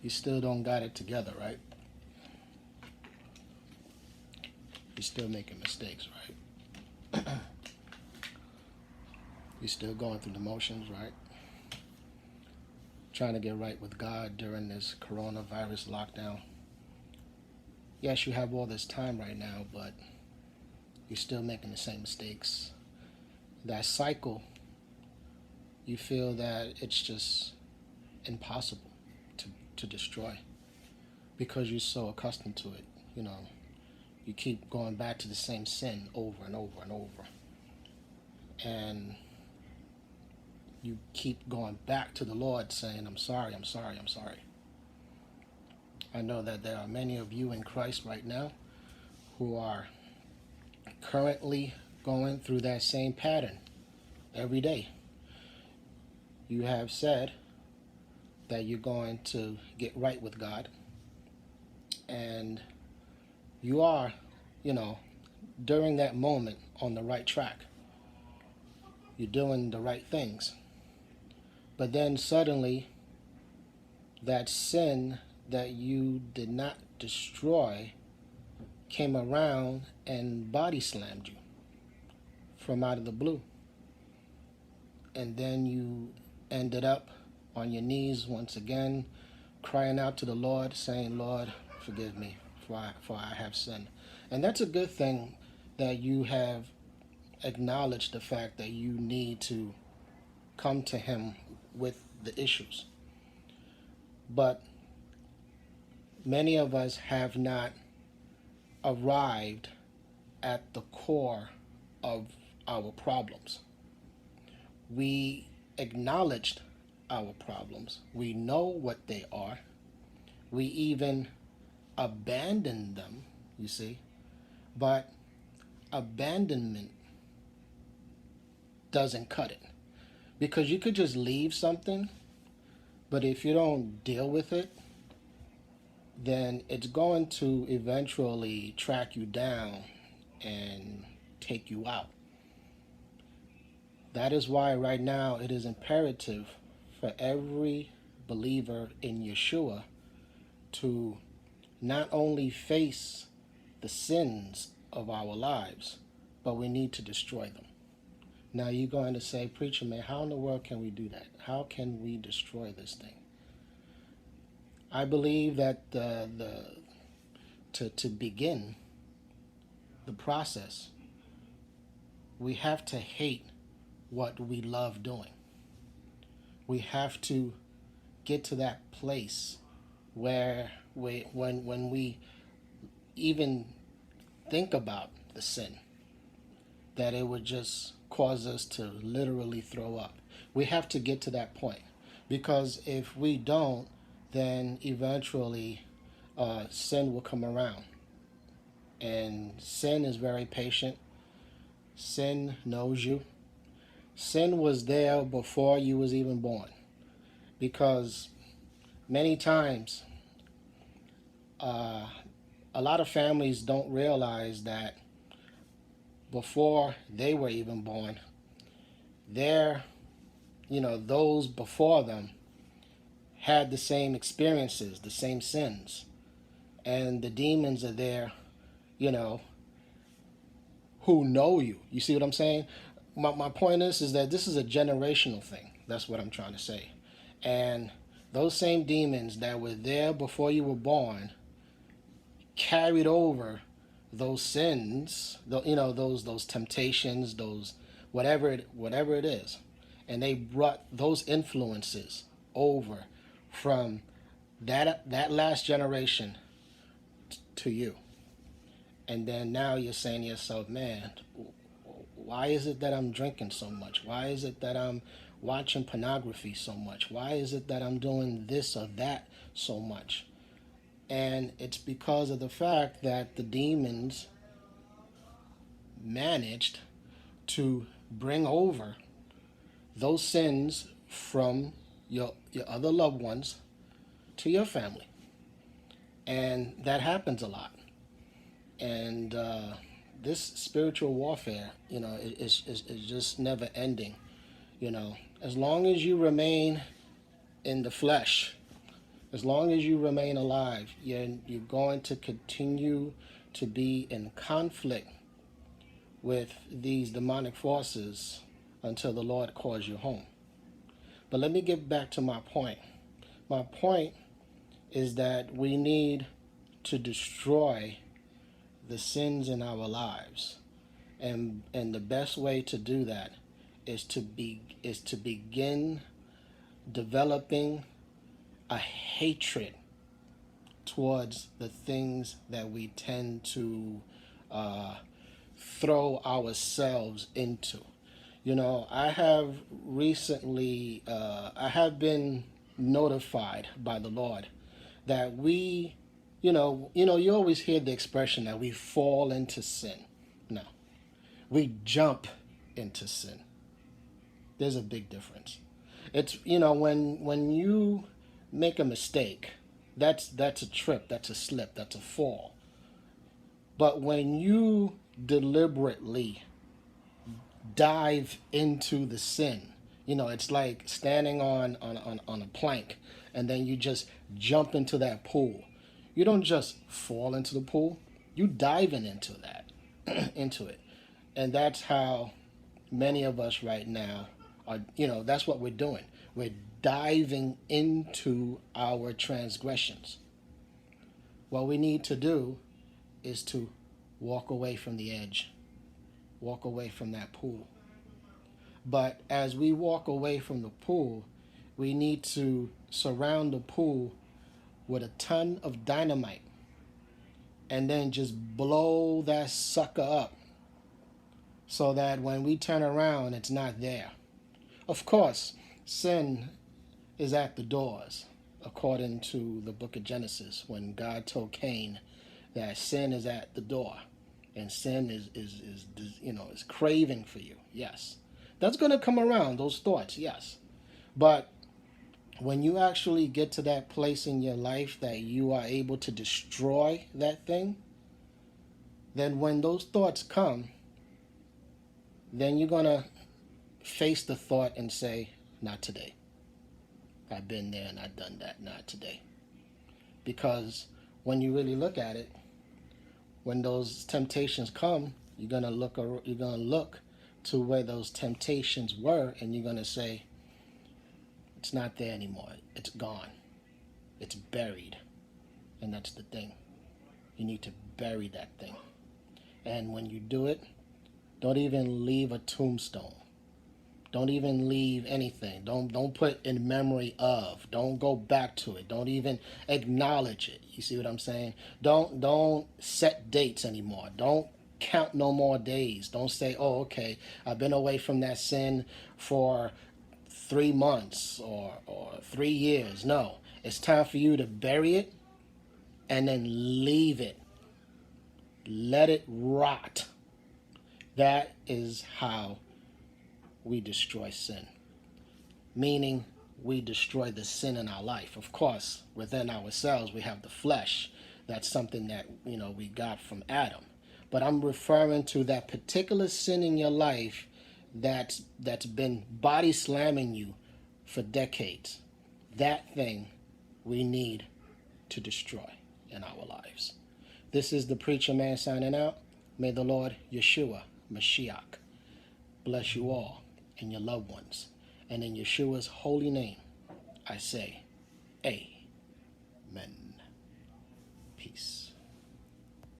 You still don't got it together, right? You're still making mistakes, right? You're still going through the motions, right? Trying to get right with God during this coronavirus lockdown. Yes, you have all this time right now, but you're still making the same mistakes. That cycle, you feel that it's just impossible to destroy because you're so accustomed to it. You know, you keep going back to the same sin over and over and over. And you keep going back to the Lord saying, I'm sorry, I'm sorry, I'm sorry. I know that there are many of you in Christ right now who are currently going through that same pattern every day. You have said that you're going to get right with God, and you are, during that moment on the right track. You're doing the right things. But then suddenly, that sin that you did not destroy came around and body slammed you from out of the blue. And then you ended up on your knees once again, crying out to the Lord, saying, Lord, forgive me, for I have sinned. And that's a good thing that you have acknowledged the fact that you need to come to Him with the issues. But many of us have not arrived at the core of our problems. We acknowledged our problems. We know what they are. We even abandon them, you see. But abandonment doesn't cut it. Because you could just leave something, but if you don't deal with it, then it's going to eventually track you down and take you out. That is why right now it is imperative for every believer in Yeshua to not only face the sins of our lives, but we need to destroy them. Now you're going to say, preacher man, how in the world can we do that? How can we destroy this thing? I believe that to begin the process, we have to hate what we love doing. We have to get to that place where when we even think about the sin, that it would just cause us to literally throw up. We have to get to that point, because if we don't, then eventually sin will come around. And sin is very patient. Sin knows you. Sin was there before you was even born. Because many times, a lot of families don't realize that before they were even born, those before them had the same experiences, the same sins. And the demons are there, who know you. You see what I'm saying? My point is that this is a generational thing. That's what I'm trying to say. And those same demons that were there before you were born carried over those sins, those temptations, those whatever it is. And they brought those influences over from that last generation to you. And then now you're saying to yourself, man, why is it that I'm drinking so much? Why is it that I'm watching pornography so much? Why is it that I'm doing this or that so much? And it's because of the fact that the demons managed to bring over those sins from your other loved ones to your family. And that happens a lot. And this spiritual warfare, is just never ending. As long as you remain in the flesh, As long as you remain alive, you're going to continue to be in conflict with these demonic forces until the Lord calls you home. But let me get back to my point. My point is that we need to destroy the sins in our lives. And the best way to do that is to begin developing a hatred towards the things that we tend to throw ourselves into. You know, I have recently, I have been notified by the Lord that you always hear the expression that we fall into sin. No, we jump into sin. There's a big difference. It's, when you make a mistake, that's a trip, that's a slip, that's a fall. But when you deliberately dive into the sin, it's like standing on a plank and then you just jump into that pool. You don't just fall into the pool, you diving into that, into it. And that's how many of us right now are, that's what we're doing. We're diving into our transgressions. What we need to do is to walk away from the edge, walk away from that pool. But as we walk away from the pool, we need to surround the pool with a ton of dynamite and then just blow that sucker up so that when we turn around, it's not there. Of course, sin is at the doors, according to the book of Genesis, when God told Cain that sin is at the door and sin is craving for you. Yes. That's going to come around, those thoughts, yes. But when you actually get to that place in your life that you are able to destroy that thing, then when those thoughts come, then you're going to face the thought and say, not today. I've been there and I've done that, not today. Because when you really look at it, when those temptations come, you're going to look to where those temptations were, and you're going to say, it's not there anymore. It's gone. It's buried. And that's the thing. You need to bury that thing. And when you do it, don't even leave a tombstone. Don't even leave anything. Don't put in memory of. Don't go back to it. Don't even acknowledge it. You see what I'm saying? Don't set dates anymore. Don't count no more days. Don't say, oh, okay, I've been away from that sin for 3 months or 3 years. No, it's time for you to bury it and then leave it. Let it rot. That is how we destroy sin. Meaning we destroy the sin in our life. Of course, within ourselves we have the flesh. That's something that, we got from Adam. But I'm referring to that particular sin in your life that's been body slamming you for decades. That thing we need to destroy in our lives. This is the Preacher Man signing out. May the Lord Yeshua Mashiach bless you all and your loved ones. And in Yeshua's holy name, I say, Amen. Peace.